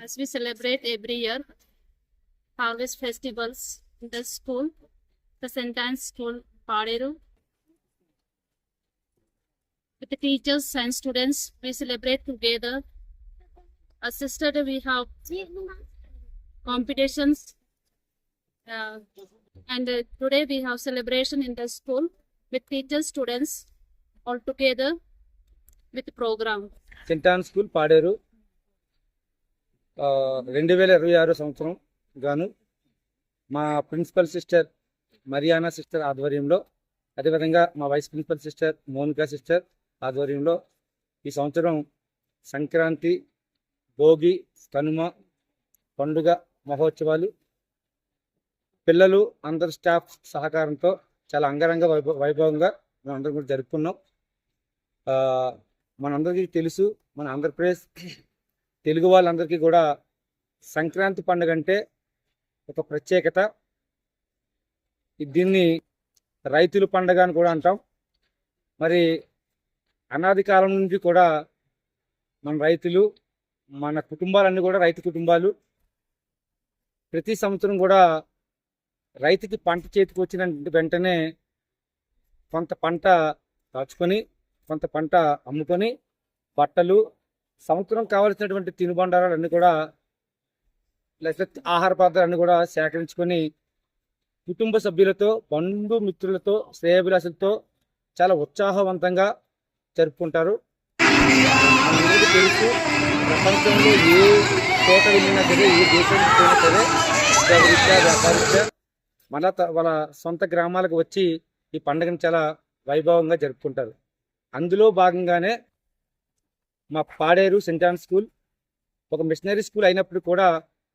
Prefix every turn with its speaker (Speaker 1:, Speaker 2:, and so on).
Speaker 1: as we celebrate every year harvest festivals in the school, the St. Anne's School, Paderu. With the teachers and students, we celebrate together. Assisted, we have competitions, and today we have celebration in the school with teachers, students, all together with the program.
Speaker 2: Saint on school Paderu 2026 సంవత్సరం గాను మా principal sister Mariana sister ఆధ్వర్యంలో, అదేవిధంగా మా vice principal sister Monica sister ఆధ్వర్యంలో ఈ సంవత్సరం సంక్రాంతి, భోగి, కనుమ పండుగ మహోత్సవాలు పిల్లలు అందరు స్టాఫ్ సహకారంతో చాలా అంగరంగ వైభవంగా మనం అందరం కూడా జరుపుకున్నాం. మనందరికీ తెలుసు, మన ఆంధ్రప్రదేశ్ తెలుగు వాళ్ళందరికీ కూడా సంక్రాంతి పండుగ అంటే ఒక ప్రత్యేకత. దీన్ని రైతుల పండుగ అని కూడా అంటాం. మరి అనాది కాలం నుంచి కూడా మన రైతులు, మన కుటుంబాలన్నీ కూడా రైతు కుటుంబాలు. ప్రతి సంవత్సరం కూడా రైతుకి పంట చేతికి వచ్చిన వెంటనే కొంత పంట దాచుకొని, కొంత పంట అమ్ముకొని, బట్టలు, సంవత్సరం కావాల్సినటువంటి తినుబండారాలన్నీ కూడా, లేకపోతే ఆహార పదార్థాలన్నీ కూడా సేకరించుకొని కుటుంబ సభ్యులతో, బంధుమిత్రులతో, శ్రేయభిలాషులతో చాలా ఉత్సాహవంతంగా జరుపుకుంటారు. అందరికీ తెలుసు, ప్రపంచంలో ఏ చోట వెళ్ళినా సరే, ఏ దేశానికి పోయినా సరే, రీత్యా వ్యాపారరీత్యా వాళ్ళ సొంత గ్రామాలకు వచ్చి ఈ పండుగను చాలా వైభవంగా జరుపుకుంటారు. అందులో భాగంగానే మా పాడేరు సెయింట్ ఆన్ స్కూల్ ఒక మిషనరీ స్కూల్ అయినప్పుడు కూడా